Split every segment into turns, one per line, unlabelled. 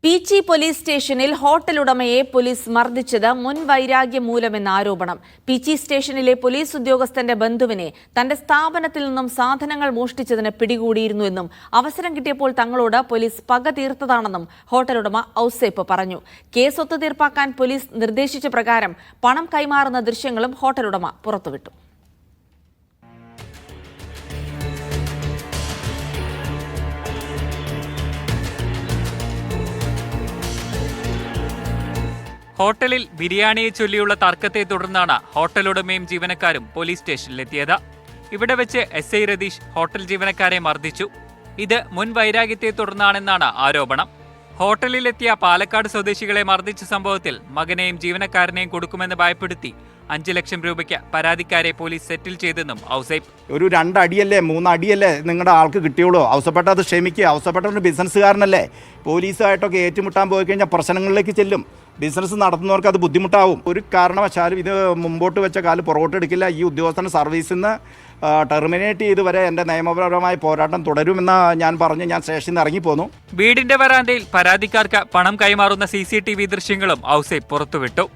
Peechi police സ്റ്റേഷനിൽ hotel ഉടമയെ police മർദ്ദിച്ചത് മുൻവൈരാഗ്യം മൂലമെന്ന ആരോപണം. പീച്ചി സ്റ്റേഷനിലെ പോലീസ് ഉദ്യോഗസ്ഥന്റെ ബന്ധുവിനെ തന്റെ സ്ഥാപനത്തിൽ നിന്നും സാധനങ്ങൾ മോഷ്ടിച്ചതിന് പിടികൂടിയിരുന്നുവെന്നും അവസരം കിട്ടിയപ്പോൾ തങ്ങളോട് പോലീസ് പക തീർത്തതാണെന്നും ഹോട്ടൽ ഉടമ ഔസേപ്പ് പറഞ്ഞു. കേസ് ഒത്തുതീർപ്പാക്കാൻ പോലീസ് നിർദ്ദേശിച്ച പ്രകാരം പണം കൈമാറുന്ന ദൃശ്യങ്ങളും ഹോട്ടൽ ഉടമ പുറത്തുവിട്ടു.
ഹോട്ടലിൽ ബിരിയാണിയെ ചൊല്ലിയുള്ള തർക്കത്തെ തുടർന്നാണ് ഹോട്ടലുടമയും ജീവനക്കാരും പോലീസ് സ്റ്റേഷനിലെത്തിയത്. ഇവിടെ വെച്ച് SI രതീഷ് ഹോട്ടൽ ജീവനക്കാരെ മർദ്ദിച്ചു. ഇത് മുൻ വൈരാഗ്യത്തെ തുടർന്നാണെന്നാണ് ആരോപണം. ഹോട്ടലിലെത്തിയ പാലക്കാട് സ്വദേശികളെ മർദ്ദിച്ച സംഭവത്തിൽ മകനെയും ജീവനക്കാരനെയും കൊടുക്കുമെന്ന് ഭയപ്പെടുത്തി 5 ലക്ഷം രൂപയ്ക്ക് പരാതിക്കാരെ പോലീസ് സെറ്റിൽ ചെയ്തെന്നും ഔസേപ്പ്.
ഒരു 2 അടിയല്ലേ 3 അടിയല്ലേ നിങ്ങളുടെ ആൾക്ക് കിട്ടിയുള്ളൂ. ഔസപ്പെട്ട അത് ക്ഷമിക്കുക. ഔസപ്പെട്ട ഒരു ബിസിനസ്സുകാരനല്ലേ. പോലീസുമായിട്ടൊക്കെ ഏറ്റുമുട്ടാൻ പോയി കഴിഞ്ഞാൽ പ്രശ്നങ്ങളിലേക്ക് ചെല്ലും. ബിസിനസ് നടത്തുന്നവർക്ക് അത് ബുദ്ധിമുട്ടാവും. ഒരു കാരണവശാലും ഇത് മുമ്പോട്ട് വെച്ച കാല് പുറകോട്ടെടുക്കില്ല. ഈ ഉദ്യോഗസ്ഥൻ സർവീസിൽ നിന്ന് ടെർമിനേറ്റ് ചെയ്ത് വരെ എൻ്റെ നിയമപരമായ പോരാട്ടം തുടരുമെന്ന് ഞാൻ സ്റ്റേഷനിൽ നിന്ന് ഇറങ്ങിപ്പോന്നു.
വീടിന്റെ വരാന്തയിൽ പരാതിക്കാർക്ക് പണം കൈമാറുന്ന CCTV ദൃശ്യങ്ങളും ഔസേപ്പ് പുറത്തുവിട്ടു.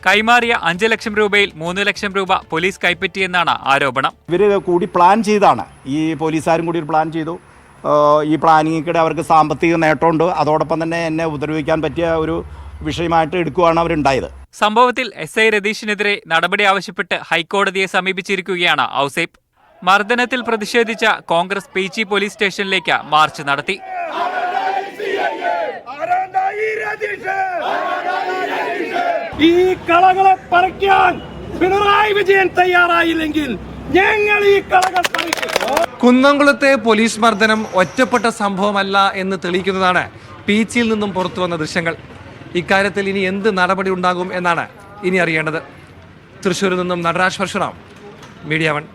കൈമാറിയ 5 ലക്ഷം രൂപയിൽ 3 ലക്ഷം രൂപ പോലീസ് കൈപ്പറ്റിയെന്നാണ് ആരോപണം.
ഇവർ കൂടി പ്ലാൻ ചെയ്താണ്. ഈ പോലീസുകാരും കൂടി ഒരു പ്ലാൻ ചെയ്തു. ഈ പ്ലാനിങ്ങിക്കിടെ അവർക്ക് സാമ്പത്തിക നേട്ടമുണ്ട്. അതോടൊപ്പം തന്നെ എന്നെ ഉപദ്രവിക്കാൻ പറ്റിയ ഒരു വിഷയമായിട്ട് എടുക്കുകയാണ് അവരുണ്ടായത്.
സംഭവത്തിൽ SI രതീഷിനെതിരെ നടപടി ആവശ്യപ്പെട്ട് ഹൈക്കോടതിയെ സമീപിച്ചിരിക്കുകയാണ് ഔസേപ്പ്. മർദ്ദനത്തിൽ പ്രതിഷേധിച്ച കോൺഗ്രസ് പീച്ചി പോലീസ് സ്റ്റേഷനിലേക്ക് മാർച്ച് നടത്തി.
ഈ കളകളെ പറിക്കാൻ പിണറായി വിജയൻ തയ്യാറായില്ലെങ്കിൽ ഞങ്ങൾ ഈ കളകൾ പറിക്കും.
കുന്നംകുളത്തെ പോലീസ് മർദ്ദനം ഒറ്റപ്പെട്ട സംഭവമല്ല എന്ന് തെളിയിക്കുന്നതാണ് പീച്ചിയിൽ നിന്നും പുറത്തുവന്ന ദൃശ്യങ്ങൾ. ഇക്കാര്യത്തിൽ ഇനി എന്ത് നടപടി ഉണ്ടാകും എന്നാണ് ഇനി അറിയേണ്ടത്. തൃശ്ശൂരിൽ നിന്നും നടരാജ് പരശുറാം, മീഡിയ 1.